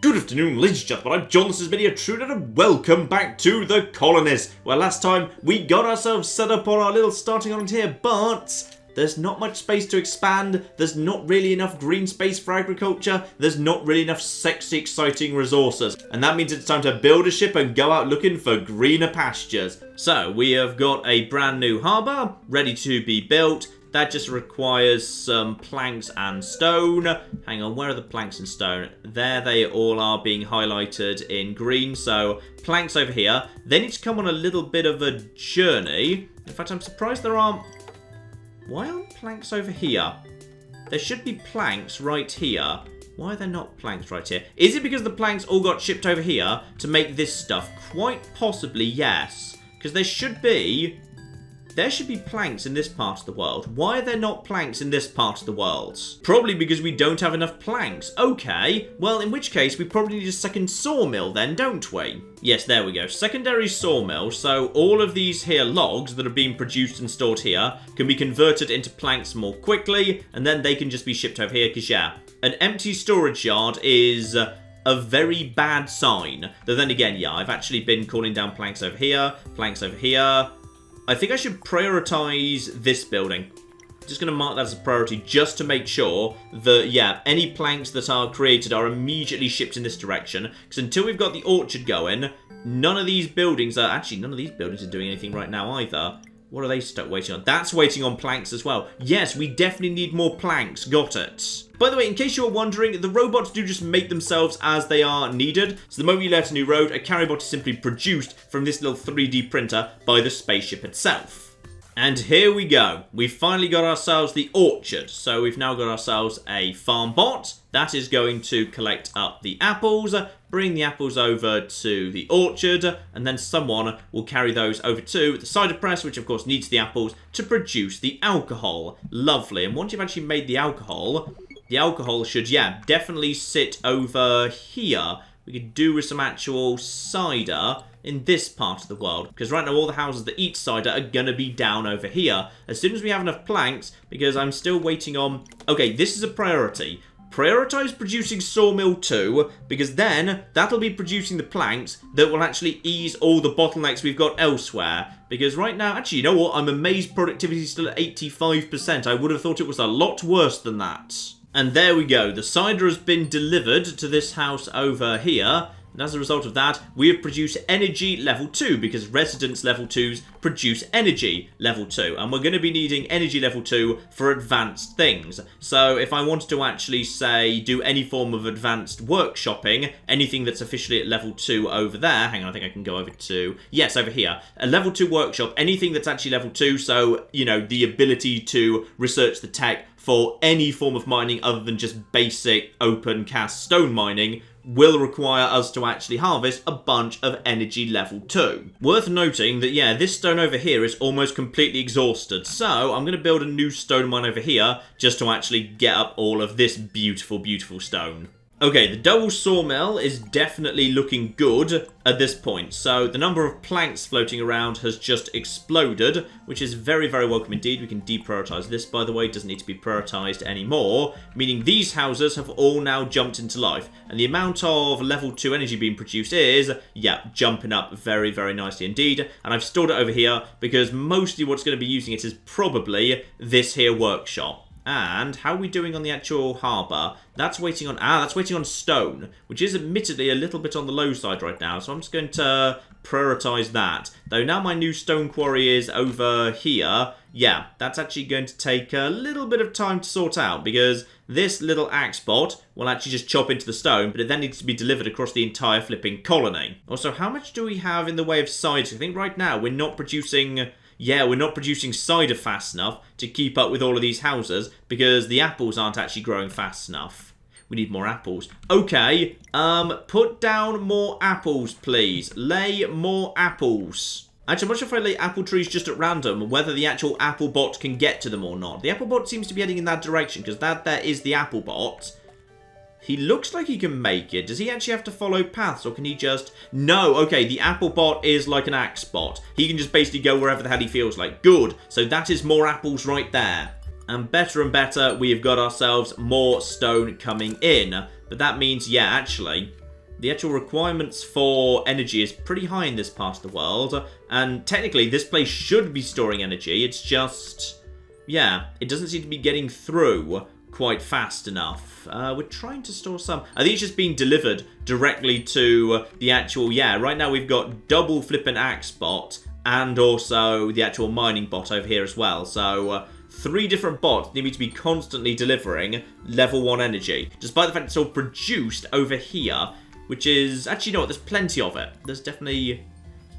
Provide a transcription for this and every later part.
Good afternoon, ladies and gentlemen, I'm John, this is Media Truder, and welcome back to the Colonists. Well, last time we got ourselves set up on our little starting island here, but there's not much space to expand, there's not really enough green space for agriculture, there's not really enough sexy, exciting resources. And that means it's time to build a ship and go out looking for greener pastures. So, we have got a brand new harbour, ready to be built. That just requires some planks and stone. Hang on, where are the planks and stone? There they all are being highlighted in green. So, planks over here. They need to come on a little bit of a journey. In fact, I'm surprised there aren't... Why aren't planks over here? There should be planks right here. Why are there not planks right here? Is it because the planks all got shipped over here to make this stuff? Quite possibly, yes. Because there should be planks in this part of the world. Why are there not planks in this part of the world? Probably because we don't have enough planks. Okay, well, in which case, we probably need a second sawmill then, don't we? Yes, there we go. Secondary sawmill. So all of these here logs that are being produced and stored here can be converted into planks more quickly, and then they can just be shipped over here, because, yeah, an empty storage yard is... a very bad sign. Though then again, yeah, I've actually been calling down planks over here, planks over here. I think I should prioritize this building. Just going to mark that as a priority just to make sure that, yeah, any planks that are created are immediately shipped in this direction. Because until we've got the orchard going, none of these buildings are... Actually, none of these buildings are doing anything right now either. What are they stuck waiting on? That's waiting on planks as well. Yes, we definitely need more planks. Got it. By the way, in case you're wondering, the robots do just make themselves as they are needed. So the moment you let a new road, a carrybot is simply produced from this little 3D printer by the spaceship itself. And here we go. We've finally got ourselves the orchard. So we've now got ourselves a farm bot. That is going to collect up the apples, bring the apples over to the orchard, and then someone will carry those over to the cider press, which of course needs the apples to produce the alcohol. Lovely. And once you've actually made the alcohol should, yeah, definitely sit over here. We could do with some actual cider in this part of the world. Because right now all the houses that eat cider are going to be down over here. As soon as we have enough planks, because I'm still waiting on... Okay, this is a priority. Prioritize producing Sawmill 2, because then that'll be producing the planks that will actually ease all the bottlenecks we've got elsewhere. Because right now, actually, you know what? I'm amazed productivity is still at 85%. I would have thought it was a lot worse than that. And there we go. The cider has been delivered to this house over here. And as a result of that, we have produced energy level 2, because residence level 2s produce energy level 2. And we're going to be needing energy level 2 for advanced things. So if I wanted to actually, say, do any form of advanced workshopping, anything that's officially at level 2 over there, hang on, I think I can go over to, yes, over here, a level 2 workshop, anything that's actually level 2, so, you know, the ability to research the tech for any form of mining other than just basic open cast stone mining, will require us to actually harvest a bunch of energy level 2. Worth noting that, yeah, this stone over here is almost completely exhausted. So I'm going to build a new stone mine over here just to actually get up all of this beautiful, beautiful stone. Okay, the double sawmill is definitely looking good at this point. So the number of planks floating around has just exploded, which is very, very welcome indeed. We can deprioritize this, by the way. It doesn't need to be prioritized anymore, meaning these houses have all now jumped into life. And the amount of level 2 energy being produced is, yeah, jumping up very, very nicely indeed. And I've stored it over here because mostly what's going to be using it is probably this here workshop. And how are we doing on the actual harbour? That's waiting on stone, which is admittedly a little bit on the low side right now. So I'm just going to prioritise that. Though now my new stone quarry is over here, yeah, that's actually going to take a little bit of time to sort out, because this little axe bot will actually just chop into the stone, but it then needs to be delivered across the entire flipping colony. Also, how much do we have in the way of cider? I think right now we're not producing... Yeah, we're not producing cider fast enough to keep up with all of these houses because the apples aren't actually growing fast enough. We need more apples. Okay, put down more apples, please. Lay more apples. Actually, I'm not sure if I lay apple trees just at random, whether the actual apple bot can get to them or not. The apple bot seems to be heading in that direction because that there is the apple bot. He looks like he can make it. Does he actually have to follow paths, or can he just... No, okay, the apple bot is like an axe bot. He can just basically go wherever the hell he feels like. Good. So that is more apples right there. And better, we have got ourselves more stone coming in. But that means, yeah, actually, the actual requirements for energy is pretty high in this part of the world. And technically, this place should be storing energy. It's just, yeah, it doesn't seem to be getting through quite fast enough. We're trying to store some. I think it's just being delivered directly to the actual, yeah, right now we've got double flippin' axe bot and also the actual mining bot over here as well. So, 3 different bots need me to be constantly delivering level 1 energy, despite the fact it's all produced over here, which is, actually, you know what, there's plenty of it. There's definitely,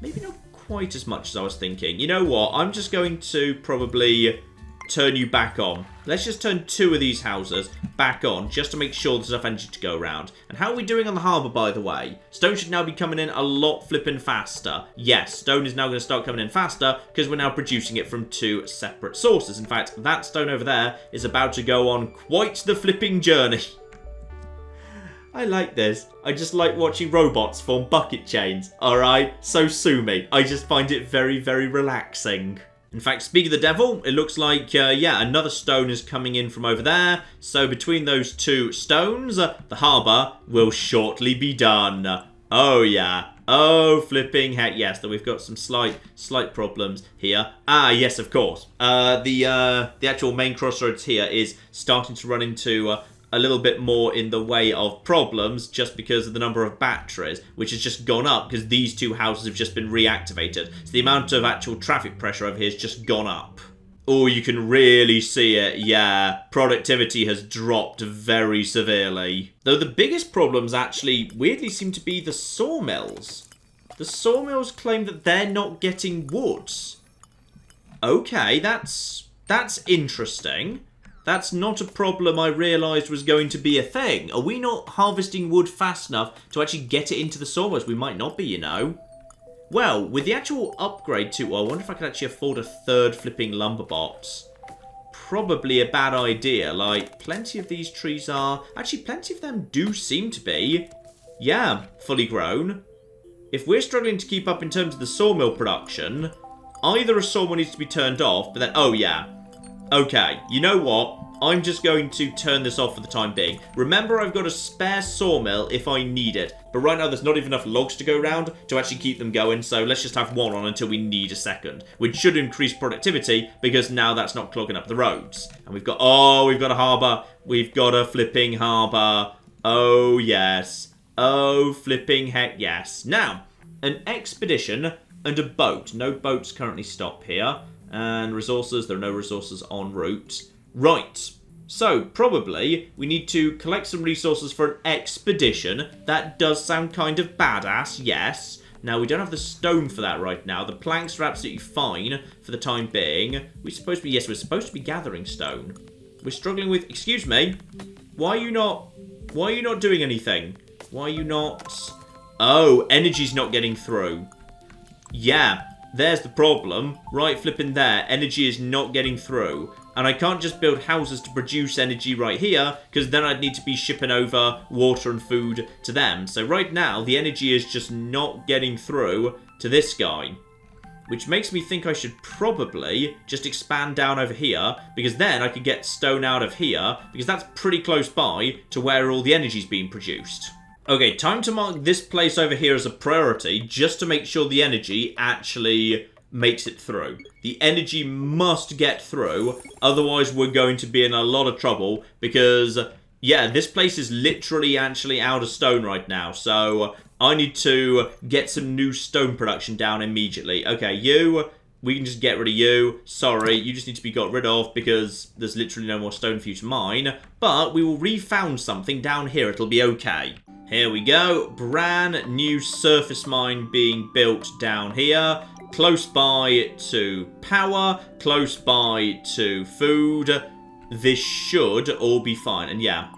maybe not quite as much as I was thinking. You know what, I'm just going to probably turn you back on. Let's just turn 2 of these houses back on, just to make sure there's enough energy to go around. And how are we doing on the harbour, by the way? Stone should now be coming in a lot flipping faster. Yes, stone is now going to start coming in faster, because we're now producing it from 2 separate sources. In fact, that stone over there is about to go on quite the flipping journey. I like this. I just like watching robots form bucket chains, alright? So sue me. I just find it very, very relaxing. In fact, speaking of the devil, it looks like, yeah, another stone is coming in from over there. So between those 2 stones, the harbour will shortly be done. Oh, yeah. Oh, flipping heck, yes. Though we've got some slight problems here. Ah, yes, of course. The actual main crossroads here is starting to run into a little bit more in the way of problems just because of the number of batteries, which has just gone up because these 2 houses have just been reactivated. So the amount of actual traffic pressure over here has just gone up. Oh, you can really see it. Yeah, productivity has dropped very severely. Though the biggest problems actually weirdly seem to be the sawmills. The sawmills claim that they're not getting wood. Okay, that's interesting. That's not a problem I realised was going to be a thing. Are we not harvesting wood fast enough to actually get it into the sawmills? We might not be, you know. Well, with the actual upgrade to... I wonder if I could actually afford a 3rd flipping lumber box. Probably a bad idea. Like, plenty of these trees are... Actually, plenty of them do seem to be, yeah, fully grown. If we're struggling to keep up in terms of the sawmill production, either a sawmill needs to be turned off, but then... Oh, yeah. Okay, you know what? I'm just going to turn this off for the time being. Remember, I've got a spare sawmill if I need it. But right now, there's not even enough logs to go around to actually keep them going. So let's just have 1 on until we need a 2nd. Which should increase productivity because now that's not clogging up the roads. And we've got... Oh, we've got a harbour. We've got a flipping harbour. Oh, yes. Oh, flipping heck yes. Now, an expedition and a boat. No boats currently stop here. And resources, there are no resources en route. Right, so probably we need to collect some resources for an expedition. That does sound kind of badass, yes. Now, we don't have the stone for that right now. The planks are absolutely fine for the time being. We're supposed to be, yes, we're supposed to be gathering stone. We're struggling with, excuse me, why are you not doing anything? Why are you not? Oh, energy's not getting through. Yeah. There's the problem. Right flipping there. Energy is not getting through. And I can't just build houses to produce energy right here, because then I'd need to be shipping over water and food to them. So right now, the energy is just not getting through to this guy. Which makes me think I should probably just expand down over here, because then I could get stone out of here, because that's pretty close by to where all the energy's being produced. Okay, time to mark this place over here as a priority, just to make sure the energy actually makes it through. The energy must get through, otherwise we're going to be in a lot of trouble, because, yeah, this place is literally actually out of stone right now, so I need to get some new stone production down immediately. Okay, you, we can just get rid of you. Sorry, you just need to be got rid of, because there's literally no more stone for you to mine, but we will refound something down here, it'll be okay. Here we go, brand new surface mine being built down here, close by to power, close by to food. This should all be fine, and yeah,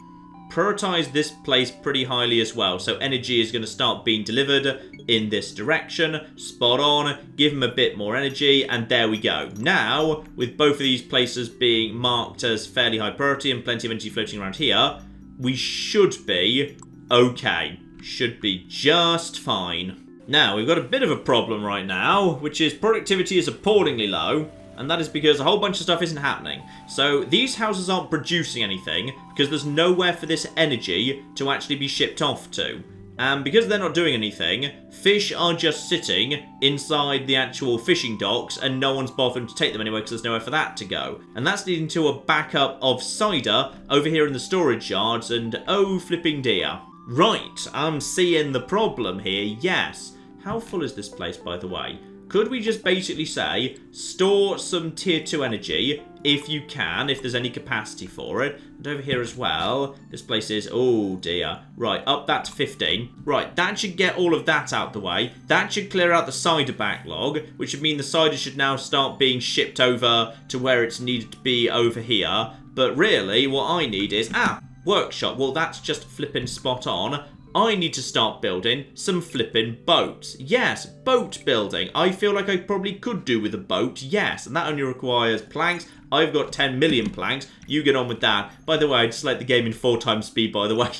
prioritize this place pretty highly as well, so energy is going to start being delivered in this direction, spot on, give them a bit more energy, and there we go. Now, with both of these places being marked as fairly high priority and plenty of energy floating around here, we should be okay. Should be just fine. Now, we've got a bit of a problem right now, which is productivity is appallingly low, and that is because a whole bunch of stuff isn't happening. So, these houses aren't producing anything, because there's nowhere for this energy to actually be shipped off to. And because they're not doing anything, fish are just sitting inside the actual fishing docks and no one's bothering to take them anywhere because there's nowhere for that to go. And that's leading to a backup of cider over here in the storage yards and oh flipping dear. Right, I'm seeing the problem here, yes. How full is this place, by the way? Could we just basically say, store some tier 2 energy, if you can, if there's any capacity for it. And over here as well, this place is, oh dear. Right, up that to 15. Right, that should get all of that out the way. That should clear out the cider backlog, which would mean the cider should now start being shipped over to where it's needed to be over here. But really, what I need is, workshop. Well, that's just flipping spot on. I need to start building some flipping boats. Yes, boat building. I feel like I probably could do with a boat, yes. And that only requires planks. I've got 10 million planks. You get on with that. By the way, I just like the game in 4x speed, by the way.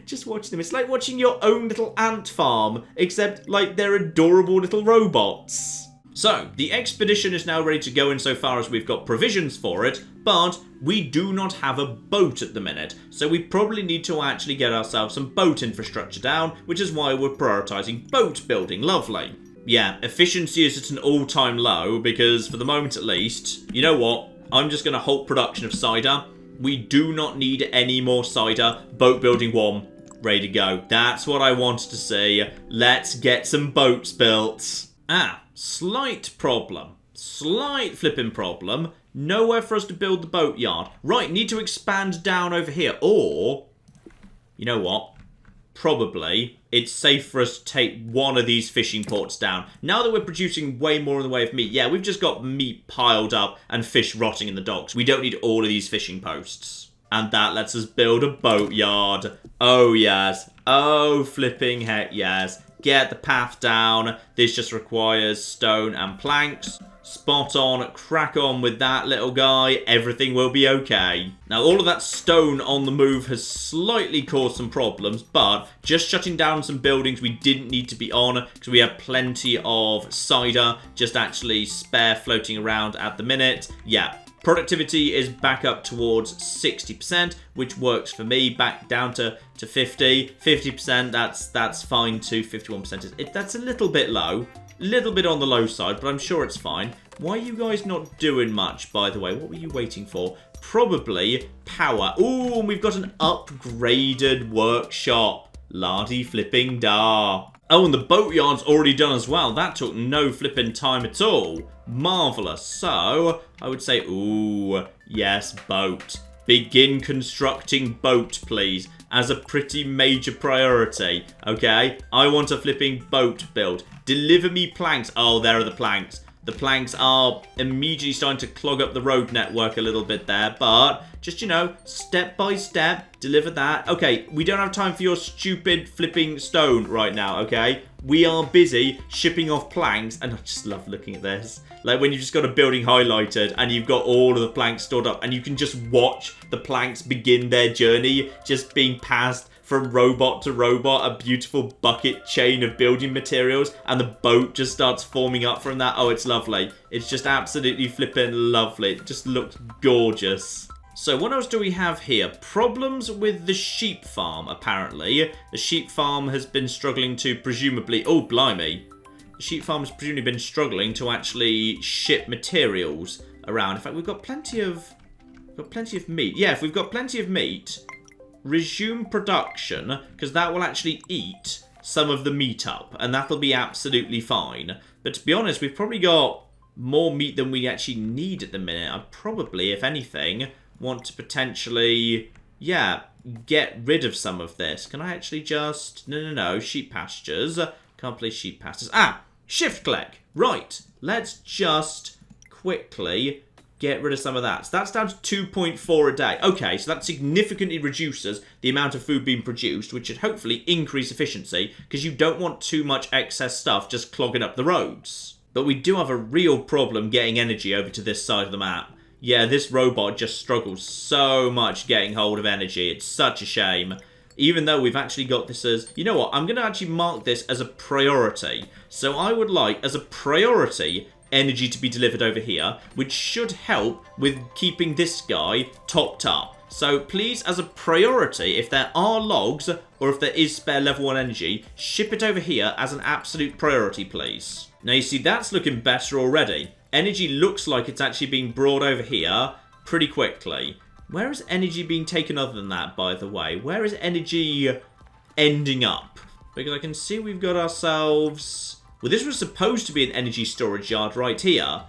Just watching them. It's like watching your own little ant farm, except like they're adorable little robots. So, the expedition is now ready to go insofar as we've got provisions for it, but we do not have a boat at the minute, so we probably need to actually get ourselves some boat infrastructure down, which is why we're prioritising boat building. Lovely. Yeah, efficiency is at an all-time low, because for the moment at least, you know what, I'm just going to halt production of cider. We do not need any more cider. Boat building 1, ready to go. That's what I wanted to see. Let's get some boats built. Slight problem. Slight flipping problem. Nowhere for us to build the boatyard. Right, need to expand down over here. Or, you know what? Probably it's safe for us to take one of these fishing ports down. Now that we're producing way more in the way of meat. Yeah, we've just got meat piled up and fish rotting in the docks. We don't need all of these fishing posts. And that lets us build a boatyard. Oh, yes. Oh, flipping heck, yes. Get the path down. This just requires stone and planks. Spot on. Crack on with that, little guy. Everything will be okay. Now, all of that stone on the move has slightly caused some problems, but just shutting down some buildings we didn't need to be on because we have plenty of cider just actually spare floating around at the minute. Yeah. Productivity is back up towards 60%, which works for me. Back down to 50. 50%, that's fine too. 51%, that's a little bit low. Little bit on the low side, but I'm sure it's fine. Why are you guys not doing much, by the way? What were you waiting for? Probably power. Ooh, and we've got an upgraded workshop. Lardy flipping da. Oh, and the boatyard's already done as well. That took no flipping time at all. Marvellous. So, I would say, ooh, yes, boat. Begin constructing boat, please, as a pretty major priority, okay? I want a flipping boat build. Deliver me planks. Oh, there are the planks. The planks are immediately starting to clog up the road network a little bit there, but just, you know, step by step, deliver that. Okay, we don't have time for your stupid flipping stone right now, okay? We are busy shipping off planks, and I just love looking at this. Like when you've just got a building highlighted and you've got all of the planks stored up and you can just watch the planks begin their journey, just being passed from robot to robot, a beautiful bucket chain of building materials, and the boat just starts forming up from that. Oh, it's lovely. It's just absolutely flipping lovely. It just looks gorgeous. So what else do we have here? Problems with the sheep farm, apparently. The sheep farm has been struggling to presumably... Oh, blimey. The sheep farm has presumably been struggling to actually ship materials around. In fact, we've got plenty of meat. Yeah, if we've got plenty of meat, resume production, because that will actually eat some of the meat up, and that'll be absolutely fine. But to be honest, we've probably got more meat than we actually need at the minute. I'd probably, if anything, want to potentially, yeah, get rid of some of this. Can I actually just... No, sheep pastures. Can't place sheep pastures. Shift click. Right, let's just quickly get rid of some of that. So that's down to 2.4 a day. Okay, so that significantly reduces the amount of food being produced, which should hopefully increase efficiency, because you don't want too much excess stuff just clogging up the roads. But we do have a real problem getting energy over to this side of the map. Yeah, this robot just struggles so much getting hold of energy. It's such a shame. Even though we've actually got this as... You know what? I'm going to actually mark this as a priority. So I would like, as a priority, energy to be delivered over here, which should help with keeping this guy topped up. So please, as a priority, if there are logs or if there is spare level 1 energy, ship it over here as an absolute priority, please. Now you see that's looking better already. Energy looks like it's actually being brought over here pretty quickly. Where is energy being taken other than that, by the way? Where is energy ending up? Because I can see we've got ourselves... Well, this was supposed to be an energy storage yard right here,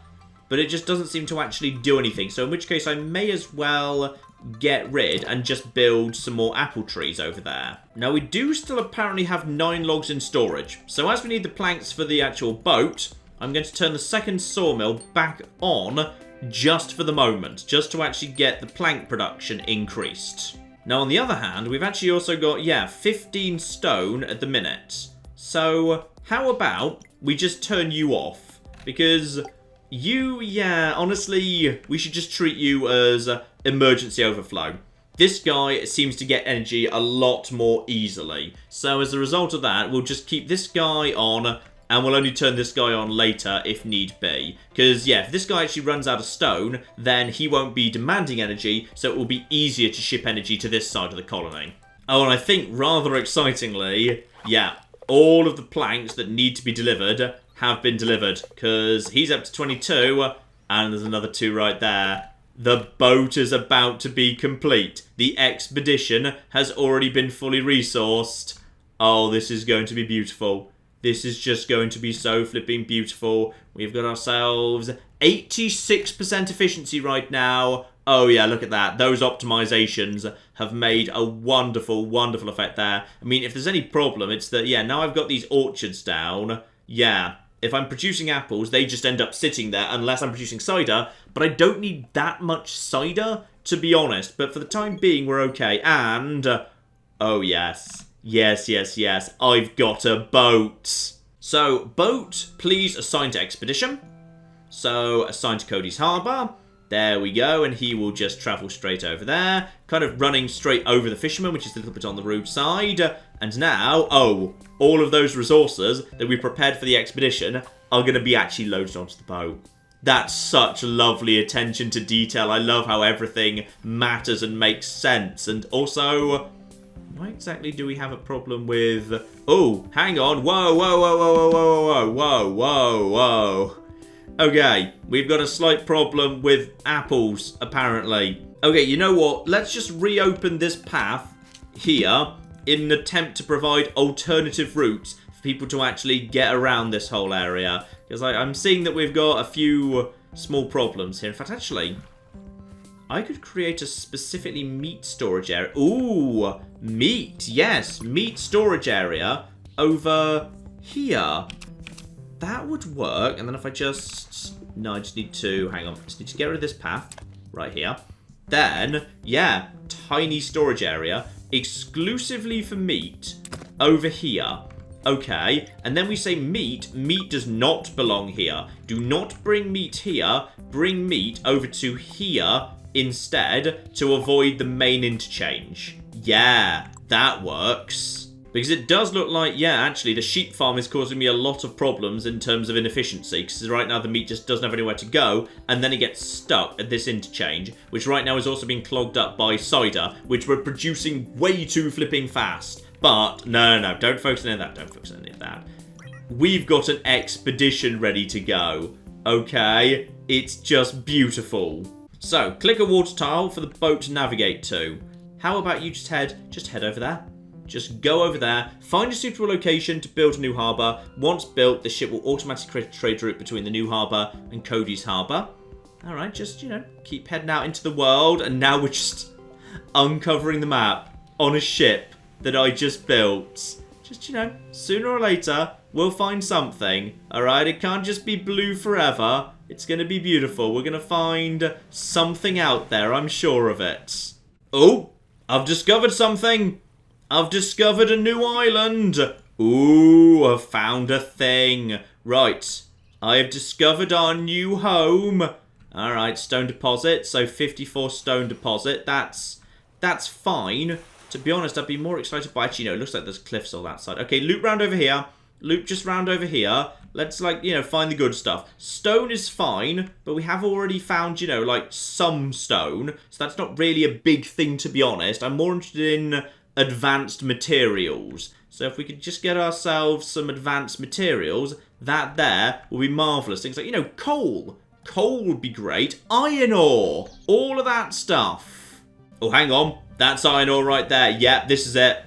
but it just doesn't seem to actually do anything. So in which case I may as well get rid and just build some more apple trees over there. Now we do still apparently have 9 logs in storage. So as we need the planks for the actual boat, I'm going to turn the second sawmill back on just for the moment, just to actually get the plank production increased. Now on the other hand, we've actually also got, 15 stone at the minute. So how about we just turn you off? Because you, honestly, we should just treat you as emergency overflow. This guy seems to get energy a lot more easily. So as a result of that, we'll just keep this guy on, and we'll only turn this guy on later if need be. Because, if this guy actually runs out of stone, then he won't be demanding energy, so it will be easier to ship energy to this side of the colony. Oh, and I think, rather excitingly, all of the planks that need to be delivered have been delivered. Because he's up to 22, and there's another 2 right there. The boat is about to be complete. The expedition has already been fully resourced. Oh, this is going to be beautiful. This is just going to be so flipping beautiful. We've got ourselves 86% efficiency right now. Oh yeah, look at that. Those optimizations have made a wonderful, wonderful effect there. I mean, if there's any problem, it's that, now I've got these orchards down. If I'm producing apples, they just end up sitting there unless I'm producing cider. But I don't need that much cider, to be honest. But for the time being, we're okay. And, oh yes. Yes. I've got a boat. So, boat, please assign to expedition. So, assign to Cody's Harbour. There we go, and he will just travel straight over there. Kind of running straight over the fisherman, which is a little bit on the rude side. And now, all of those resources that we prepared for the expedition are going to be actually loaded onto the boat. That's such lovely attention to detail. I love how everything matters and makes sense. And also... why exactly do we have a problem with... oh, hang on. Whoa. Okay, we've got a slight problem with apples, apparently. Okay, you know what? Let's just reopen this path here in an attempt to provide alternative routes for people to actually get around this whole area. Because I'm seeing that we've got a few small problems here. In fact, actually... I could create a specifically meat storage area. Ooh, meat. Yes, meat storage area over here. That would work. And then if I just... no, I just need to... hang on. I just need to get rid of this path right here. Then, tiny storage area exclusively for meat over here. Okay, and then we say meat. Meat does not belong here. Do not bring meat here. Bring meat over to here instead to avoid the main interchange. Yeah, that works. Because it does look like, actually, the sheep farm is causing me a lot of problems in terms of inefficiency. Because right now the meat just doesn't have anywhere to go. And then it gets stuck at this interchange. Which right now is also being clogged up by cider. Which we're producing way too flipping fast. But, no. Don't focus on any of that. Don't focus on any of that. We've got an expedition ready to go. Okay? It's just beautiful. So, click a water tile for the boat to navigate to. How about you just head over there? Just go over there, find a suitable location to build a new harbour. Once built, the ship will automatically create a trade route between the new harbour and Cody's harbour. Alright, just, keep heading out into the world. And now we're just uncovering the map on a ship that I just built. Just, sooner or later, we'll find something. Alright, it can't just be blue forever. It's going to be beautiful. We're going to find something out there, I'm sure of it. Oh, I've discovered something. I've discovered a new island. Ooh, I've found a thing. Right, I have discovered our new home. Alright, stone deposit. So 54 stone deposit. That's fine. To be honest, I'd be more excited by... actually, no, it looks like there's cliffs on that side. Okay, loot round over here. loop just round over here. Let's, like, you know, find the good stuff. Stone is fine, but we have already found, you know, like, some stone. So that's not really a big thing, to be honest. I'm more interested in advanced materials. So if we could just get ourselves some advanced materials, that there will be marvellous. Things like, you know, coal. Coal would be great. Iron ore. All of that stuff. Oh, hang on. That's iron ore right there. Yep, this is it.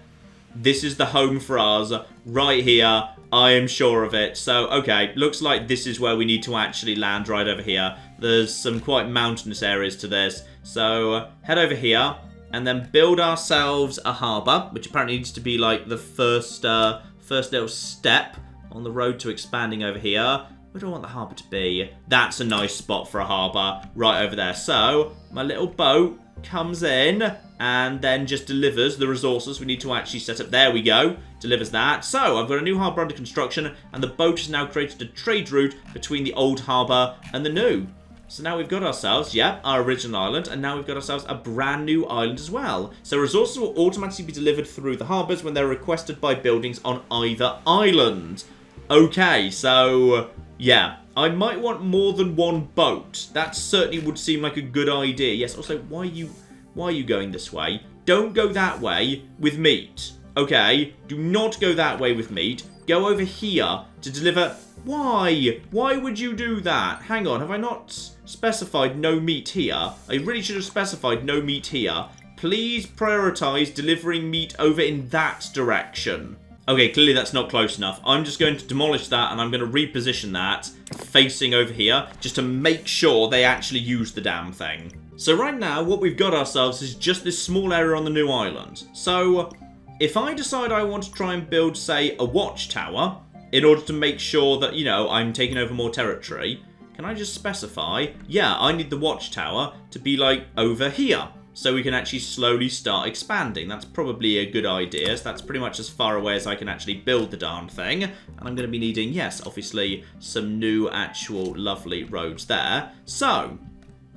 This is the home for us. Right here. I am sure of it. So, okay. Looks like this is where we need to actually land, right over here. There's some quite mountainous areas to this. So, head over here. And then build ourselves a harbour, which apparently needs to be like the first little step on the road to expanding over here. Where do I want the harbour to be? That's a nice spot for a harbour, right over there. So, my little boat comes in and then just delivers the resources we need to actually set up. There we go. Delivers that. So, I've got a new harbour under construction, and the boat has now created a trade route between the old harbour and the new. So now we've got ourselves, yeah, our original island, and now we've got ourselves a brand new island as well. So resources will automatically be delivered through the harbours when they're requested by buildings on either island. Okay, so, yeah, I might want more than one boat. That certainly would seem like a good idea. Yes, also, why are you going this way? Don't go that way with meat, okay? Do not go that way with meat. Go over here to deliver... Why? Why would you do that? Hang on, have I not specified no meat here? I really should have specified no meat here. Please prioritise delivering meat over in that direction. Okay, clearly that's not close enough. I'm just going to demolish that and I'm going to reposition that facing over here just to make sure they actually use the damn thing. So right now, what we've got ourselves is just this small area on the new island. So if I decide I want to try and build, say, a watchtower in order to make sure that, you know, I'm taking over more territory, can I just specify, yeah, I need the watchtower to be, like, over here, so we can actually slowly start expanding. That's probably a good idea, so that's pretty much as far away as I can actually build the darn thing. And I'm going to be needing, yes, obviously, some new actual lovely roads there. So,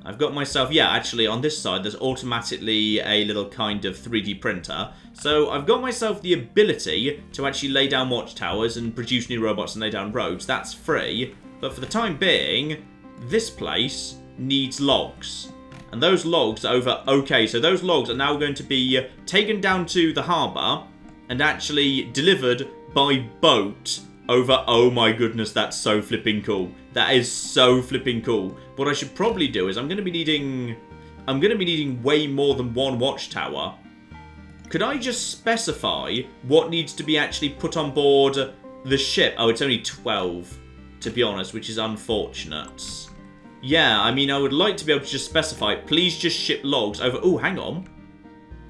I've got myself, yeah, actually, on this side, there's automatically a little kind of 3D printer. So I've got myself the ability to actually lay down watchtowers and produce new robots and lay down roads. That's free. But for the time being, this place needs logs. And those logs are over... Okay, so those logs are now going to be taken down to the harbour and actually delivered by boat over... Oh my goodness, that's so flipping cool. That is so flipping cool. What I should probably do is I'm going to be needing way more than one watchtower. Could I just specify what needs to be actually put on board the ship? Oh, it's only 12, to be honest, which is unfortunate. Yeah, I mean, I would like to be able to just specify, please just ship logs over... Oh, hang on.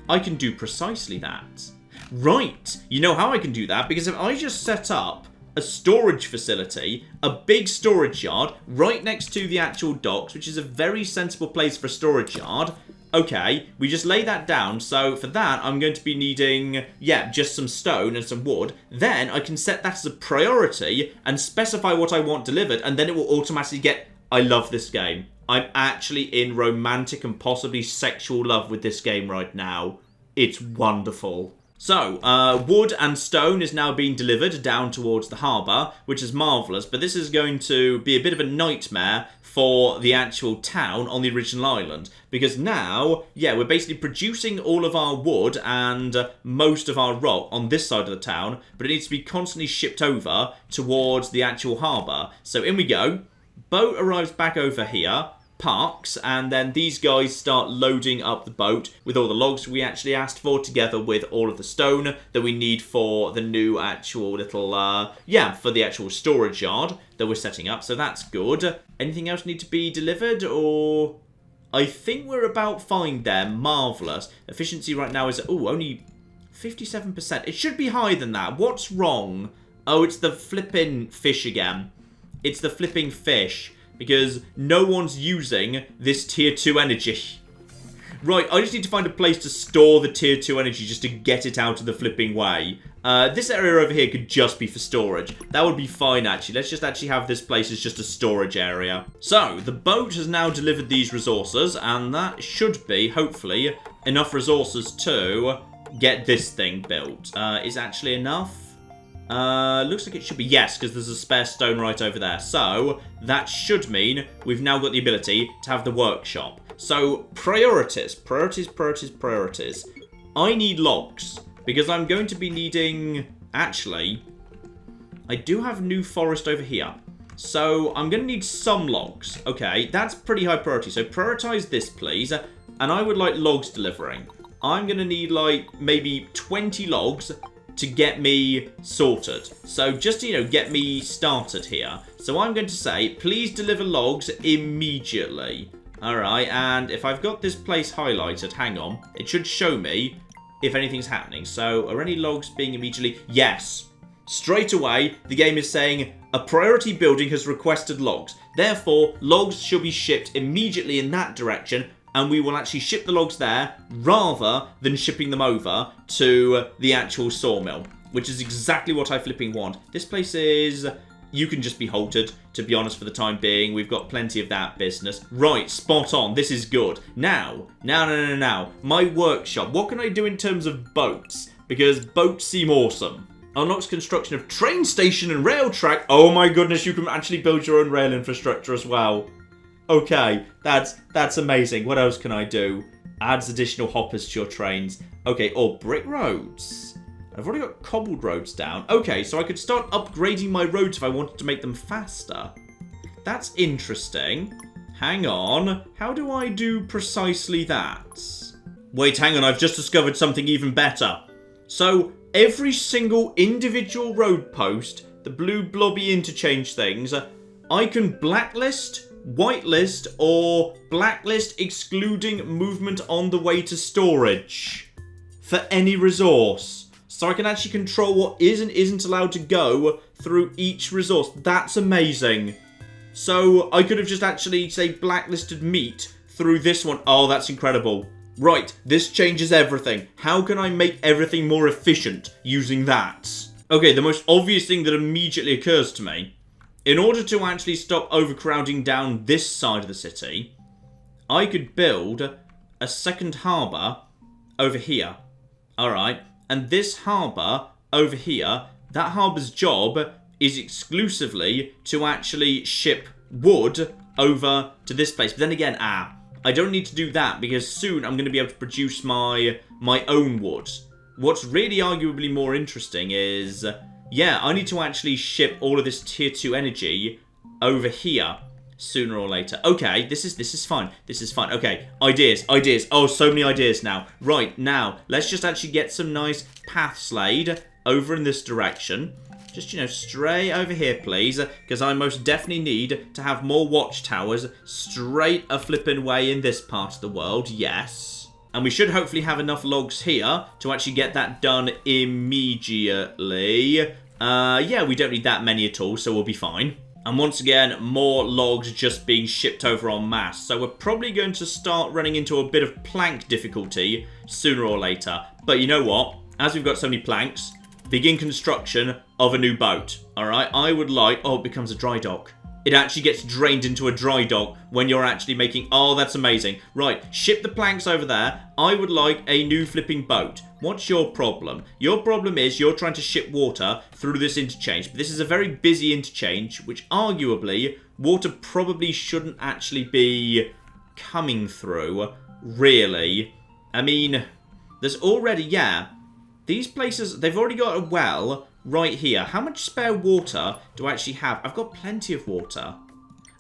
I can do precisely that. Right. You know how I can do that? Because if I just set up a storage facility, a big storage yard, right next to the actual docks, which is a very sensible place for a storage yard... Okay, we just lay that down, so for that I'm going to be needing, yeah, just some stone and some wood. Then I can set that as a priority and specify what I want delivered, and then it will automatically get... I love this game. I'm actually in romantic and possibly sexual love with this game right now. It's wonderful. So, wood and stone is now being delivered down towards the harbour, which is marvellous, but this is going to be a bit of a nightmare for the actual town on the original island, because now, yeah, we're basically producing all of our wood and most of our rock on this side of the town, but it needs to be constantly shipped over towards the actual harbour. So in we go, boat arrives back over here, parks, and then these guys start loading up the boat with all the logs we actually asked for, together with all of the stone that we need for the new actual little, for the actual storage yard that we're setting up, so that's good. Anything else need to be delivered, or... I think we're about fine there. Marvellous. Efficiency right now is, only 57%. It should be higher than that. What's wrong? Oh, it's the flipping fish again. It's the flipping fish. Because no one's using this tier 2 energy. Right, I just need to find a place to store the tier 2 energy just to get it out of the flipping way. This area over here could just be for storage. That would be fine, actually. Let's just actually have this place as just a storage area. So, the boat has now delivered these resources, and that should be, hopefully, enough resources to get this thing built. Is actually enough? Looks like it should be yes, because there's a spare stone right over there. So that should mean we've now got the ability to have the workshop. So priorities. I need logs, because I'm going to be needing... Actually, I do have new forest over here. So I'm going to need some logs. Okay, that's pretty high priority. So prioritize this, please. And I would like logs delivering. I'm going to need, like, maybe 20 logs to get me sorted. So just, you know, get me started here. So I'm going to say, please deliver logs immediately. Alright, and if I've got this place highlighted, hang on, it should show me if anything's happening. So are any logs being immediately? Yes. Straight away, the game is saying, a priority building has requested logs. Therefore, logs shall be shipped immediately in that direction, and we will actually ship the logs there rather than shipping them over to the actual sawmill, which is exactly what I flipping want. This place is... You can just be halted, to be honest, for the time being. We've got plenty of that business. Right, spot on. This is good. Now. My workshop. What can I do in terms of boats? Because boats seem awesome. Unlocks construction of train station and rail track. Oh my goodness, you can actually build your own rail infrastructure as well. Okay, that's amazing. What else can I do? Adds additional hoppers to your trains. Okay, or brick roads. I've already got cobbled roads down. Okay, so I could start upgrading my roads if I wanted to make them faster. That's interesting. Hang on. How do I do precisely that? Wait, hang on. I've just discovered something even better. So, every single individual road post, the blue blobby interchange things, I can blacklist, whitelist, or blacklist excluding movement on the way to storage for any resource. So I can actually control what is and isn't allowed to go through each resource. That's amazing. So I could have just actually, say, blacklisted meat through this one. Oh, that's incredible. Right, this changes everything. How can I make everything more efficient using that? Okay, the most obvious thing that immediately occurs to me. In order to actually stop overcrowding down this side of the city, I could build a second harbour over here. Alright. And this harbour over here, that harbour's job is exclusively to actually ship wood over to this place. But then again, I don't need to do that because soon I'm going to be able to produce my own wood. What's really arguably more interesting is, yeah, I need to actually ship all of this tier 2 energy over here sooner or later. Okay, this is fine. This is fine. Okay, ideas. Oh, so many ideas now. Right, now, let's just actually get some nice paths laid over in this direction. Just, you know, stray over here, please, because I most definitely need to have more watchtowers straight a flippin' way in this part of the world. Yes. And we should hopefully have enough logs here to actually get that done immediately. Yeah, we don't need that many at all, so we'll be fine. And once again, more logs just being shipped over en masse. So we're probably going to start running into a bit of plank difficulty sooner or later. But you know what? As we've got so many planks, begin construction of a new boat. Alright, I would like... Oh, it becomes a dry dock. It actually gets drained into a dry dock when you're actually making... Oh, that's amazing. Right, ship the planks over there. I would like a new flipping boat. What's your problem? Your problem is you're trying to ship water through this interchange. But this is a very busy interchange, which arguably water probably shouldn't actually be coming through, really. I mean, there's already, yeah, these places, they've already got a well right here. How much spare water do I actually have? I've got plenty of water.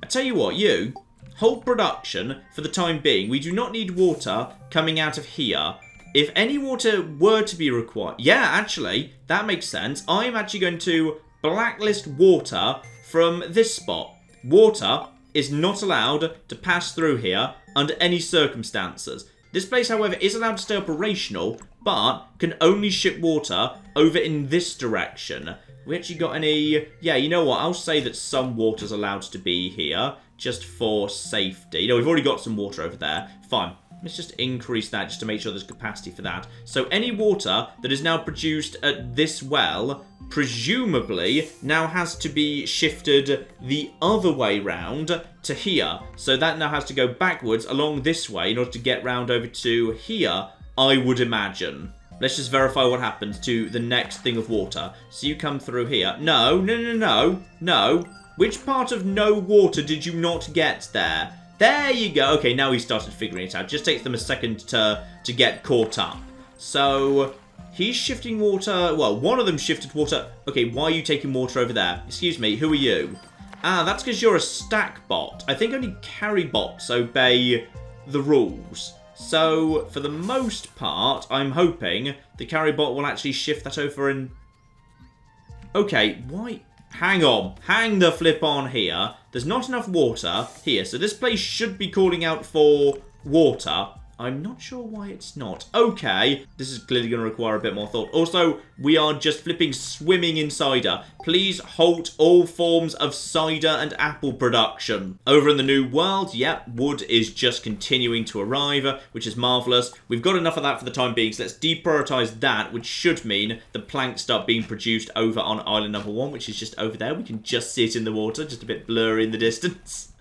I tell you what, you, hold production for the time being. We do not need water coming out of here. If any water were to be required... Yeah, actually, that makes sense. I'm actually going to blacklist water from this spot. Water is not allowed to pass through here under any circumstances. This place, however, is allowed to stay operational, but can only ship water over in this direction. We actually got any... Yeah, you know what? I'll say that some water's allowed to be here, just for safety. No, we've already got some water over there. Fine. Let's just increase that just to make sure there's capacity for that. So any water that is now produced at this well, presumably, now has to be shifted the other way round to here. So that now has to go backwards along this way in order to get round over to here, I would imagine. Let's just verify what happens to the next thing of water. So you come through here. No, no, no, no, no. Which part of no water did you not get there? There you go. Okay, now he started figuring it out. Just takes them a second to get caught up. So he's shifting water. Well, one of them shifted water. Okay, why are you taking water over there? Excuse me, who are you? Ah, that's because you're a stack bot. I think only carry bots obey the rules. So, for the most part, I'm hoping the carry bot will actually shift that over and... Okay, why... Hang on. Hang the flip on here. There's not enough water here, so this place should be calling out for water. I'm not sure why it's not. Okay, this is clearly going to require a bit more thought. Also, we are just flipping swimming in cider. Please halt all forms of cider and apple production. Over in the New World, yep, wood is just continuing to arrive, which is marvellous. We've got enough of that for the time being, so let's deprioritise that, which should mean the planks start being produced over on island number 1, which is just over there. We can just see it in the water, just a bit blurry in the distance.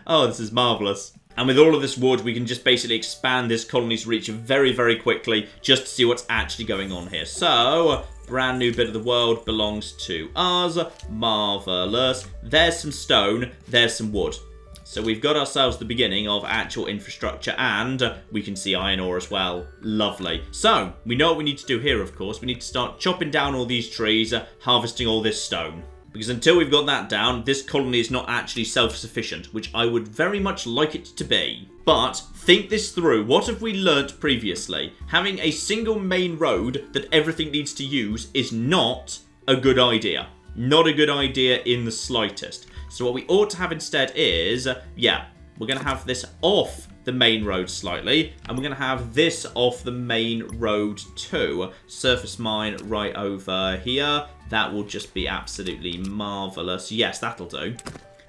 Oh, this is marvellous. And with all of this wood, we can just basically expand this colony's reach very, very quickly just to see what's actually going on here. So, brand new bit of the world belongs to us. Marvellous. There's some stone. There's some wood. So we've got ourselves the beginning of actual infrastructure, and we can see iron ore as well. Lovely. So, we know what we need to do here, of course. We need to start chopping down all these trees, harvesting all this stone. Because until we've got that down, this colony is not actually self-sufficient, which I would very much like it to be. But think this through. What have we learnt previously? Having a single main road that everything needs to use is not a good idea. Not a good idea in the slightest. So what we ought to have instead is, yeah, we're going to have this off the main road slightly, and we're going to have this off the main road too. Surface mine right over here. That will just be absolutely marvellous. Yes, that'll do.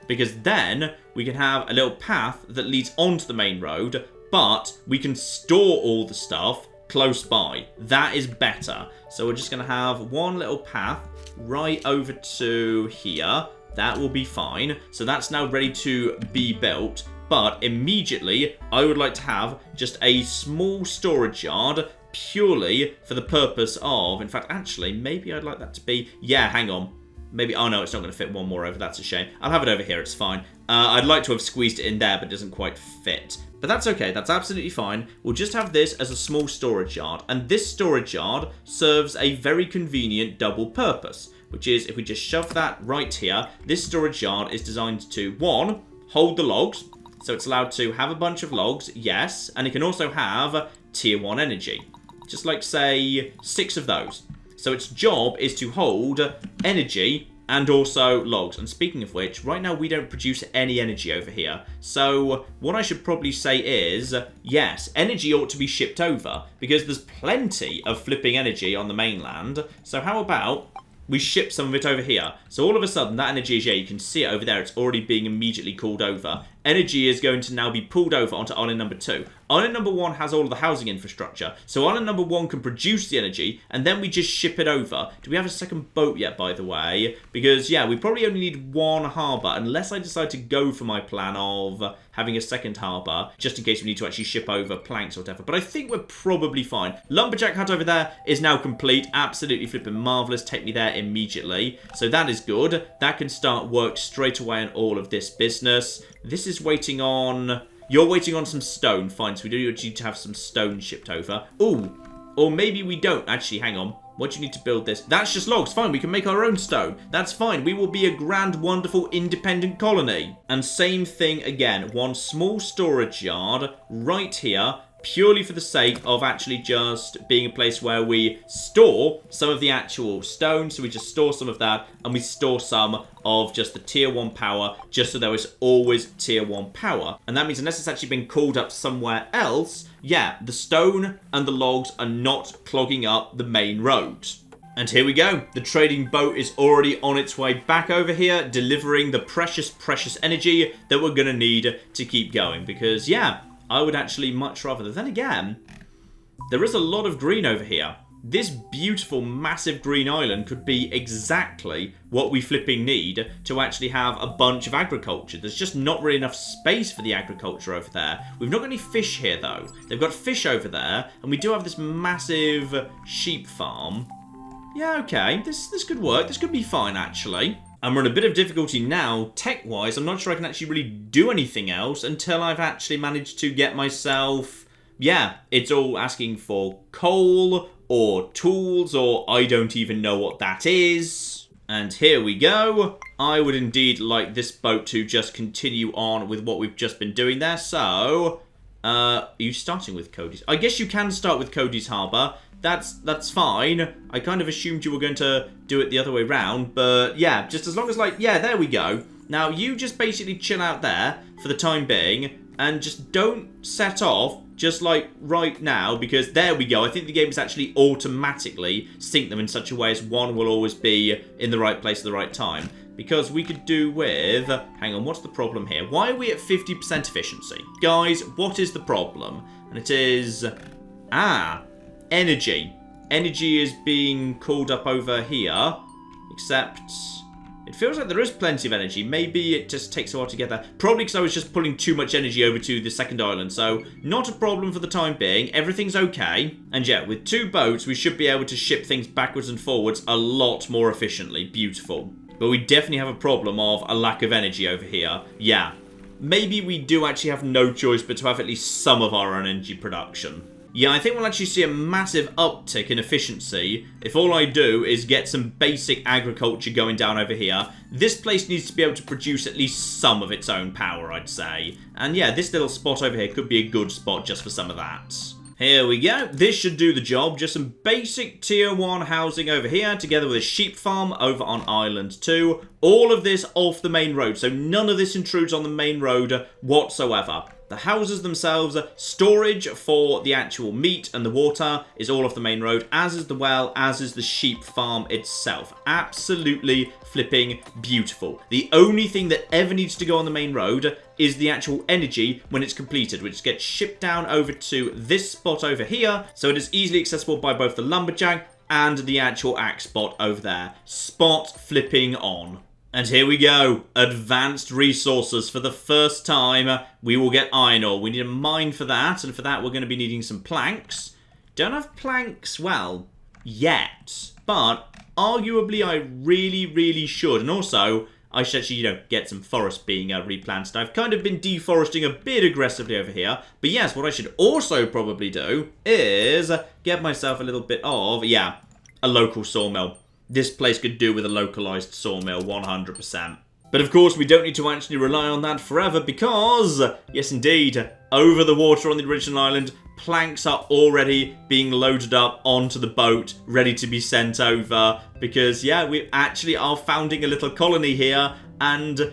Because then we can have a little path that leads onto the main road, but we can store all the stuff close by. That is better. So we're just going to have one little path right over to here. That will be fine. So that's now ready to be built. But immediately, I would like to have just a small storage yard purely for the purpose of... In fact, actually, maybe I'd like that to be... Yeah, hang on. Maybe... Oh, no, it's not going to fit one more over. That's a shame. I'll have it over here. It's fine. I'd like to have squeezed it in there, but it doesn't quite fit. But that's okay. That's absolutely fine. We'll just have this as a small storage yard. And this storage yard serves a very convenient double purpose, which is if we just shove that right here, this storage yard is designed to, 1, hold the logs. So it's allowed to have a bunch of logs, yes, and it can also have tier 1 energy. Just like, say, 6 of those. So its job is to hold energy and also logs. And speaking of which, right now we don't produce any energy over here. So what I should probably say is, yes, energy ought to be shipped over because there's plenty of flipping energy on the mainland. So how about... we ship some of it over here. So all of a sudden, that energy is, yeah, you can see it over there. It's already being immediately called over. Energy is going to now be pulled over onto island number 2. Island number 1 has all of the housing infrastructure. So island number 1 can produce the energy, and then we just ship it over. Do we have a second boat yet, by the way? Because, yeah, we probably only need 1 harbour, unless I decide to go for my plan of having a second harbour, just in case we need to actually ship over planks or whatever. But I think we're probably fine. Lumberjack hut over there is now complete. Absolutely flipping marvellous. Take me there immediately. So that is good. That can start work straight away on all of this business. This is waiting on... You're waiting on some stone. Fine, so we do need to have some stone shipped over. Ooh, or maybe we don't. Actually, hang on. What do you need to build this? That's just logs. Fine, we can make our own stone. That's fine. We will be a grand, wonderful, independent colony. And same thing again. 1 small storage yard right here, purely for the sake of actually just being a place where we store some of the actual stone. So we just store some of that, and we store some of just the tier 1 power, just so there is always tier 1 power. And that means unless it's actually been called up somewhere else, yeah, the stone and the logs are not clogging up the main road. And here we go. The trading boat is already on its way back over here, delivering the precious, precious energy that we're going to need to keep going. Because, yeah, I would actually much rather... Then again, there is a lot of green over here. this beautiful, massive green island could be exactly what we flipping need to actually have a bunch of agriculture. There's just not really enough space for the agriculture over there. We've not got any fish here, though. They've got fish over there, and we do have this massive sheep farm. Yeah, okay, this could work. This could be fine, actually. And we're in a bit of difficulty now, tech-wise. I'm not sure I can actually really do anything else until I've actually managed to get myself... Yeah, it's all asking for coal or tools, or I don't even know what that is. And here we go. I would indeed like this boat to just continue on with what we've just been doing there. So, are you starting with Cody's? I guess you can start with Cody's Harbour. That's fine. I kind of assumed you were going to do it the other way round, but yeah, just as long as, like, yeah, there we go. Now, you just basically chill out there for the time being, and just don't set off just like right now, because there we go. I think the game is actually automatically sync them in such a way as one will always be in the right place at the right time. Because we could do with... Hang on, what's the problem here? Why are we at 50% efficiency? Guys, what is the problem? And it is... energy. Energy is being called up over here, except it feels like there is plenty of energy. Maybe it just takes a while to get there. Probably because I was just pulling too much energy over to the second island, so not a problem for the time being. Everything's okay. And yeah, with 2 boats, we should be able to ship things backwards and forwards a lot more efficiently. Beautiful. But we definitely have a problem of a lack of energy over here. Yeah. Maybe we do actually have no choice but to have at least some of our own energy production. Yeah, I think we'll actually see a massive uptick in efficiency if all I do is get some basic agriculture going down over here. This place needs to be able to produce at least some of its own power, I'd say. And yeah, this little spot over here could be a good spot just for some of that. Here we go. This should do the job. Just some basic tier 1 housing over here, together with a sheep farm over on Island 2. All of this off the main road, so none of this intrudes on the main road whatsoever. The houses themselves, storage for the actual meat and the water is all off the main road, as is the well, as is the sheep farm itself. Absolutely flipping beautiful. The only thing that ever needs to go on the main road is the actual energy when it's completed, which gets shipped down over to this spot over here, so it is easily accessible by both the lumberjack and the actual axe spot over there. Spot flipping on. And here we go, advanced resources. For the first time, we will get iron ore. We need a mine for that, and for that we're going to be needing some planks. Don't have planks, well, yet. But, arguably, I really should. And also, I should actually, get some forest being replanted. I've kind of been deforesting a bit aggressively over here. But yes, what I should also probably do is get myself a little bit of, a local sawmill. This place could do with a localized sawmill, 100%. But of course, we don't need to actually rely on that forever because, yes indeed, over the water on the original island, planks are already being loaded up onto the boat, ready to be sent over. Because, yeah, we actually are founding a little colony here. And,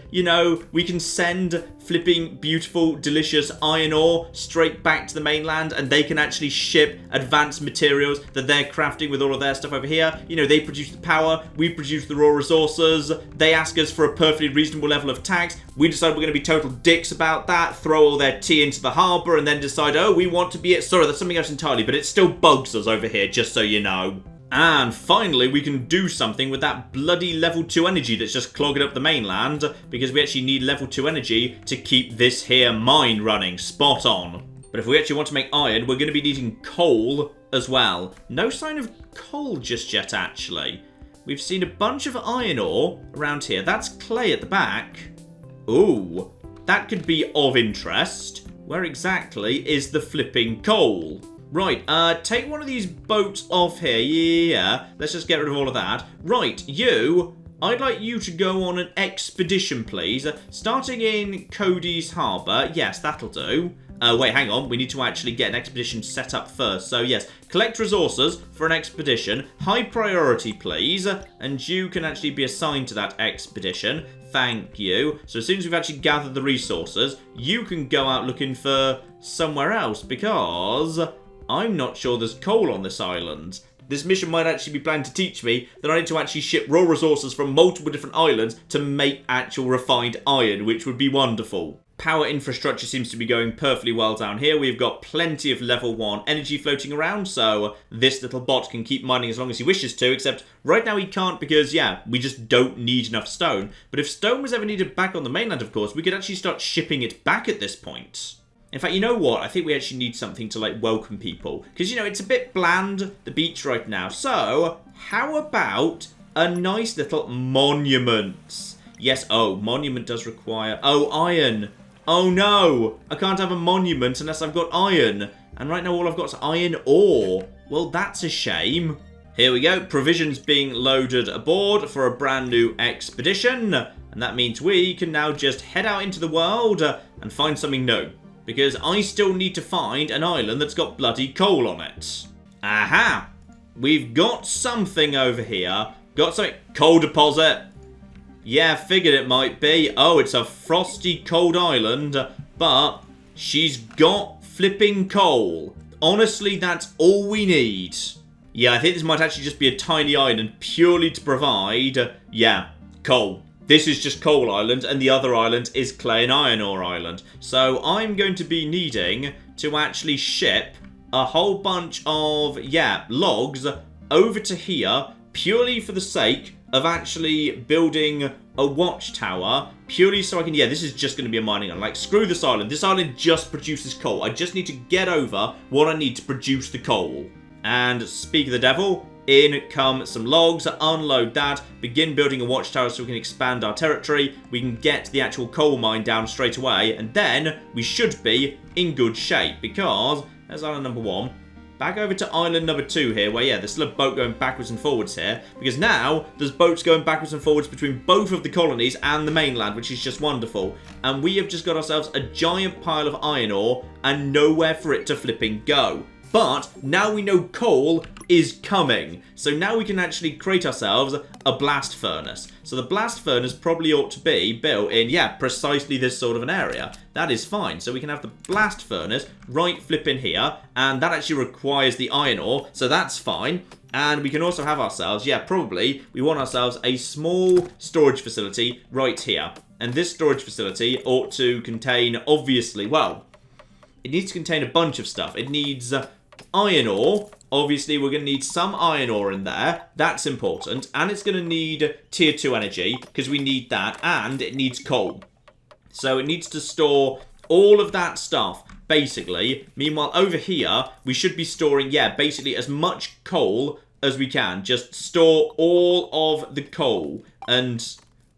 we can send flipping beautiful, delicious iron ore straight back to the mainland, and they can actually ship advanced materials that they're crafting with all of their stuff over here. They produce the power, we produce the raw resources, they ask us for a perfectly reasonable level of tax, we decide we're going to be total dicks about that, throw all their tea into the harbour, and then decide, oh, we want to be... Sorry, that's something else entirely, but it still bugs us over here, just so you know. And finally, we can do something with that bloody level 2 energy that's just clogging up the mainland, because we actually need level 2 energy to keep this here mine running. Spot on. But if we actually want to make iron, we're going to be needing coal as well. No sign of coal just yet, actually. We've seen a bunch of iron ore around here. That's clay at the back. Ooh, that could be of interest. Where exactly is the flipping coal? Right, take one of these boats off here. Yeah, let's just get rid of all of that. Right, I'd like you to go on an expedition, please. Starting in Cody's Harbour. Yes, that'll do. Wait, hang on. We need to actually get an expedition set up first. So, yes, collect resources for an expedition. High priority, please. And you can actually be assigned to that expedition. Thank you. So as soon as we've actually gathered the resources, you can go out looking for somewhere else, because I'm not sure there's coal on this island. This mission might actually be planned to teach me that I need to actually ship raw resources from multiple different islands to make actual refined iron, which would be wonderful. Power infrastructure seems to be going perfectly well down here. We've got plenty of level 1 energy floating around, so this little bot can keep mining as long as he wishes to, except right now he can't because, yeah, we just don't need enough stone. But if stone was ever needed back on the mainland, of course, we could actually start shipping it back at this point. In fact, you know what? I think we actually need something to, like, welcome people. Because, you know, it's a bit bland, the beach right now. So, how about a nice little monument? Yes, oh, monument does require... Oh, iron. Oh no, I can't have a monument unless I've got iron. And right now all I've got is iron ore. Well, that's a shame. Here we go, provisions being loaded aboard for a brand new expedition. And that means we can now just head out into the world and find something new. Because I still need to find an island that's got bloody coal on it. Aha! We've got something over here. Got something. Coal deposit. Yeah, figured it might be. Oh, it's a frosty cold island, but she's got flipping coal. Honestly, that's all we need. Yeah, I think this might actually just be a tiny island purely to provide, yeah, coal. This is just Coal Island, and the other island is Clay and Iron Ore Island. So I'm going to be needing to actually ship a whole bunch of, yeah, logs over to here purely for the sake of actually building a watchtower, purely so I can... Yeah, this is just going to be a mining island. Like, screw this island. This island just produces coal. I just need to get over what I need to produce the coal. And speak of the devil, in come some logs, unload that, begin building a watchtower so we can expand our territory. We can get the actual coal mine down straight away, and then we should be in good shape, because there's island number 1. Back over to island number 2 here, where, yeah, there's still a boat going backwards and forwards here. Because now, there's boats going backwards and forwards between both of the colonies and the mainland, which is just wonderful. And we have just got ourselves a giant pile of iron ore and nowhere for it to flipping go. But now we know coal is coming. So now we can actually create ourselves a blast furnace. So the blast furnace probably ought to be built in, yeah, precisely this sort of an area. That is fine. So we can have the blast furnace right flipping here. And that actually requires the iron ore. So that's fine. And we can also have ourselves, yeah, probably, we want ourselves a small storage facility right here. And this storage facility ought to contain, obviously, well, it needs to contain a bunch of stuff. It needs iron ore. Obviously, we're going to need some iron ore in there. That's important. And it's going to need tier 2 energy, because we need that. And it needs coal. So it needs to store all of that stuff, basically. Meanwhile, over here, we should be storing, yeah, basically as much coal as we can. Just store all of the coal. And,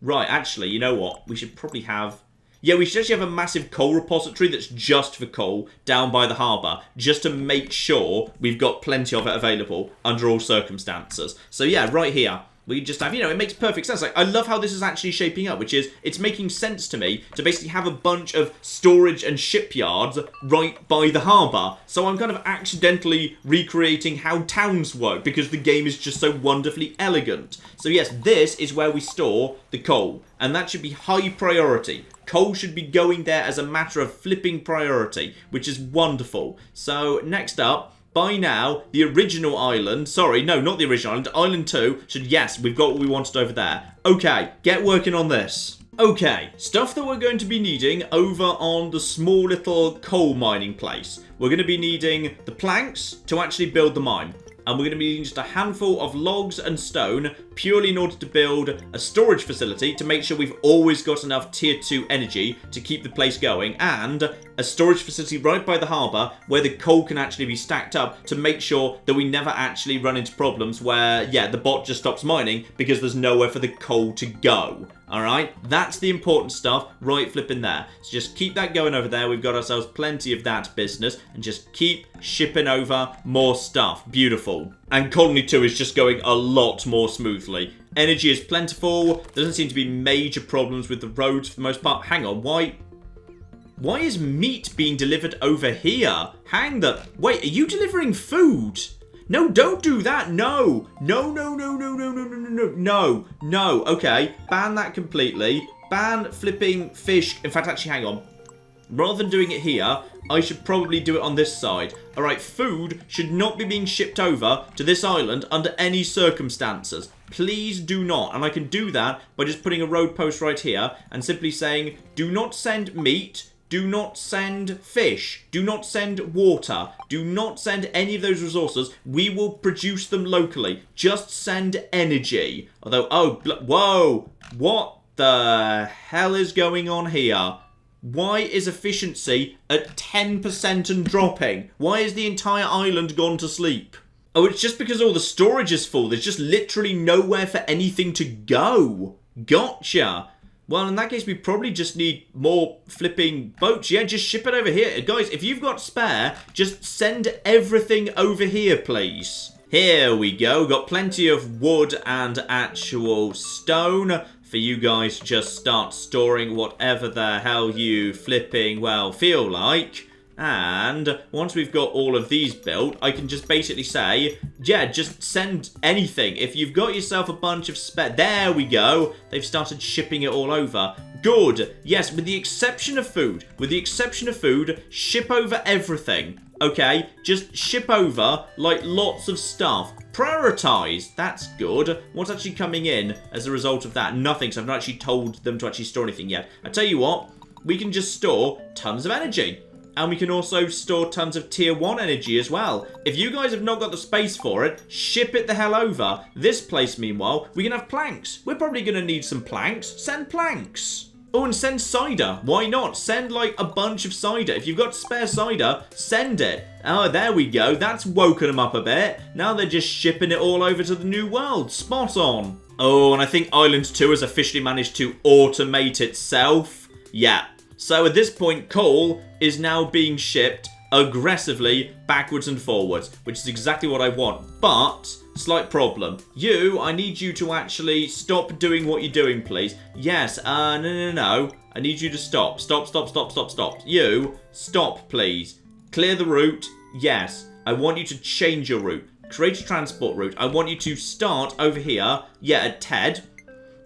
right, actually, you know what? We should probably have... Yeah, we should actually have a massive coal repository that's just for coal down by the harbour, just to make sure we've got plenty of it available under all circumstances. So yeah, right here, we just have, you know, it makes perfect sense. Like, I love how this is actually shaping up, which is, it's making sense to me to basically have a bunch of storage and shipyards right by the harbour. So I'm kind of accidentally recreating how towns work, because the game is just so wonderfully elegant. So yes, this is where we store the coal, and that should be high priority. Coal should be going there as a matter of flipping priority, which is wonderful. So, next up, by now, the original island, sorry, no, not the original island, island 2, should, yes, we've got what we wanted over there. Okay, get working on this. Okay, stuff that we're going to be needing over on the small little coal mining place. We're going to be needing the planks to actually build the mine. And we're going to be needing just a handful of logs and stone, purely in order to build a storage facility to make sure we've always got enough tier 2 energy to keep the place going, and a storage facility right by the harbour where the coal can actually be stacked up to make sure that we never actually run into problems where, yeah, the bot just stops mining because there's nowhere for the coal to go. Alright, that's the important stuff right flipping there. So just keep that going over there. We've got ourselves plenty of that business, and just keep shipping over more stuff. Beautiful. And Colony 2 is just going a lot more smoothly. Energy is plentiful. There doesn't seem to be major problems with the roads for the most part. Hang on, why is meat being delivered over here? Wait, are you delivering food? No, don't do that. No. No. Okay, ban that completely. Ban flipping fish. In fact, actually, hang on. Rather than doing it here, I should probably do it on this side. Alright, food should not be being shipped over to this island under any circumstances. Please do not. And I can do that by just putting a road post right here and simply saying, do not send meat Do not send fish. Do not send water. Do not send any of those resources. We will produce them locally. Just send energy. Although, whoa. What the hell is going on here? Why is efficiency at 10% and dropping? Why is the entire island gone to sleep? Oh, it's just because all the storage is full. There's just literally nowhere for anything to go. Gotcha. Well, in that case, we probably just need more flipping boats. Yeah, just ship it over here. Guys, if you've got spare, just send everything over here, please. Here we go. Got plenty of wood and actual stone for you guys to just start storing whatever the hell you flipping, well, feel like. And once we've got all of these built, I can just basically say, yeah, just send anything. If you've got yourself a bunch of spare... There we go. They've started shipping it all over. Good. Yes, with the exception of food. With the exception of food, ship over everything. Okay? Just ship over, like, lots of stuff. Prioritize. That's good. What's actually coming in as a result of that? Nothing, so I've not actually told them to actually store anything yet. I tell you what, we can just store tons of energy. And we can also store tons of tier 1 energy as well. If you guys have not got the space for it, ship it the hell over. This place, meanwhile, we can have planks. We're probably going to need some planks. Send planks. Oh, and send cider. Why not? Send, like, a bunch of cider. If you've got spare cider, send it. Oh, there we go. That's woken them up a bit. Now they're just shipping it all over to the new world. Spot on. Oh, and I think Island 2 has officially managed to automate itself. Yeah. So at this point, coal is now being shipped aggressively backwards and forwards, which is exactly what I want. But, slight problem. I need you to actually stop doing what you're doing, please. Yes, no. I need you to stop. Stop. You, stop, please. Clear the route. Yes. I want you to change your route. Create a transport route. I want you to start over here, at Ted.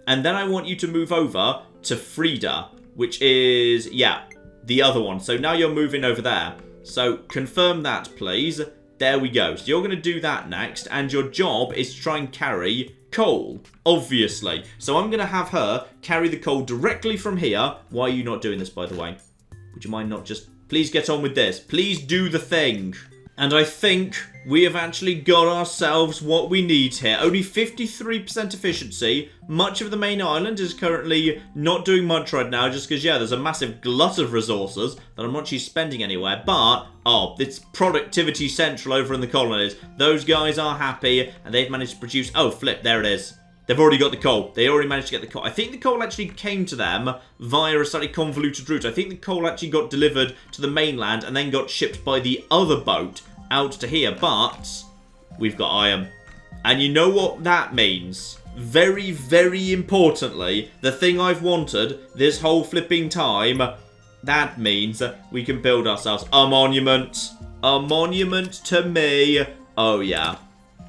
And then I want you to move over to Frida, which is, the other one. So now you're moving over there. So confirm that, please. There we go. So you're going to do that next. And your job is to try and carry coal, obviously. So I'm going to have her carry the coal directly from here. Why are you not doing this, by the way? Would you mind not just... Please get on with this. Please do the thing. And I think we have actually got ourselves what we need here. Only 53% efficiency. Much of the main island is currently not doing much right now, just because, there's a massive glut of resources that I'm not actually spending anywhere. But, it's productivity central over in the colonies. Those guys are happy, and they've managed to produce... Oh, flip, there it is. They've already got the coal. They already managed to get the coal. I think the coal actually came to them via a slightly convoluted route. I think the coal actually got delivered to the mainland and then got shipped by the other boat out to here. But we've got iron. And you know what that means? Very, very importantly, the thing I've wanted this whole flipping time, that means we can build ourselves a monument. A monument to me. Oh, yeah.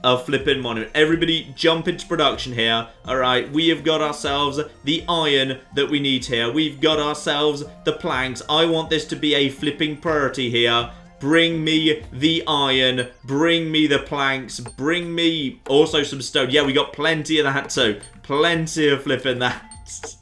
A flipping monument. Everybody jump into production here. Alright, we have got ourselves the iron that we need here. We've got ourselves the planks. I want this to be a flipping priority here. Bring me the iron. Bring me the planks. Bring me also some stone. Yeah, we got plenty of that too. Plenty of flipping that.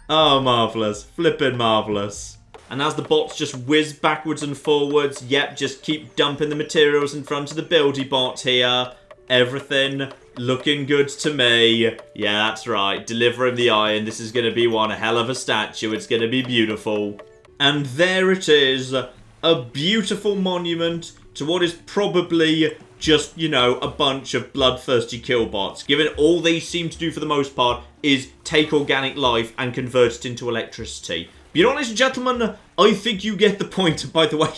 Oh, marvellous. Flipping marvellous. And as the bots just whiz backwards and forwards, just keep dumping the materials in front of the buildy bot here. Everything looking good to me. Yeah, that's right. Delivering the iron. This is going to be one hell of a statue. It's going to be beautiful. And there it is. A beautiful monument to what is probably just, a bunch of bloodthirsty killbots. Given all they seem to do for the most part is take organic life and convert it into electricity. But ladies and gentlemen, I think you get the point, by the way.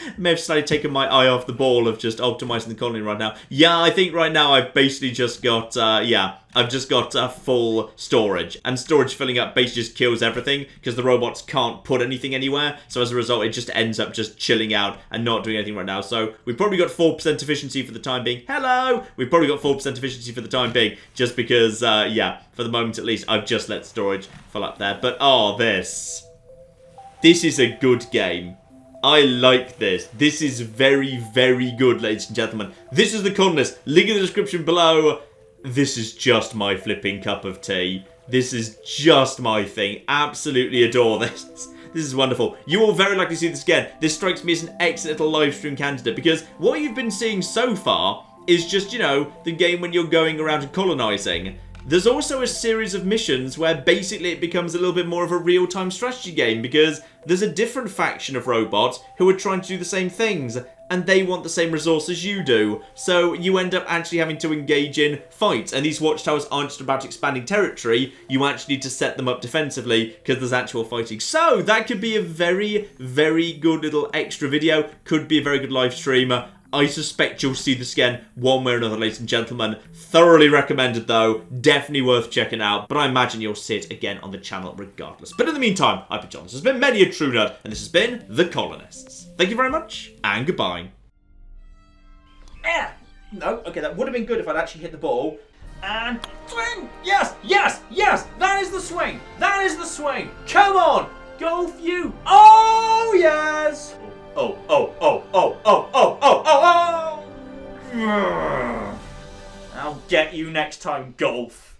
I may have slightly taken my eye off the ball of just optimizing the colony right now. Yeah, I think right now I've basically just got, I've just got full storage. And storage filling up basically just kills everything because the robots can't put anything anywhere. So as a result, it just ends up just chilling out and not doing anything right now. So we've probably got 4% efficiency for the time being. Hello! We've probably got 4% efficiency for the time being just because, for the moment at least, I've just let storage fill up there. But, this is a good game. I like this. This is very, very good, ladies and gentlemen. This is the Colonists. Link in the description below. This is just my flipping cup of tea. This is just my thing. Absolutely adore this. This is wonderful. You will very likely see this again. This strikes me as an excellent little live stream candidate because what you've been seeing so far is just, you know, the game when you're going around and colonising. There's also a series of missions where basically it becomes a little bit more of a real-time strategy game because there's a different faction of robots who are trying to do the same things and they want the same resources you do. So you end up actually having to engage in fights. And these watchtowers aren't just about expanding territory, you actually need to set them up defensively because there's actual fighting. So that could be a very, very good little extra video. Could be a very good live stream. I suspect you'll see this again one way or another, ladies and gentlemen. Thoroughly recommended though, definitely worth checking out, but I imagine you'll see it again on the channel regardless. But in the meantime, I've been John, this has been Many a True Nerd, and this has been The Colonists. Thank you very much, and goodbye. No, okay, that would have been good if I'd actually hit the ball. And swing! Yes, yes, yes! That is the swing! That is the swing! Come on! Golf you! Oh, yes! Oh. I'll get you next time, golf.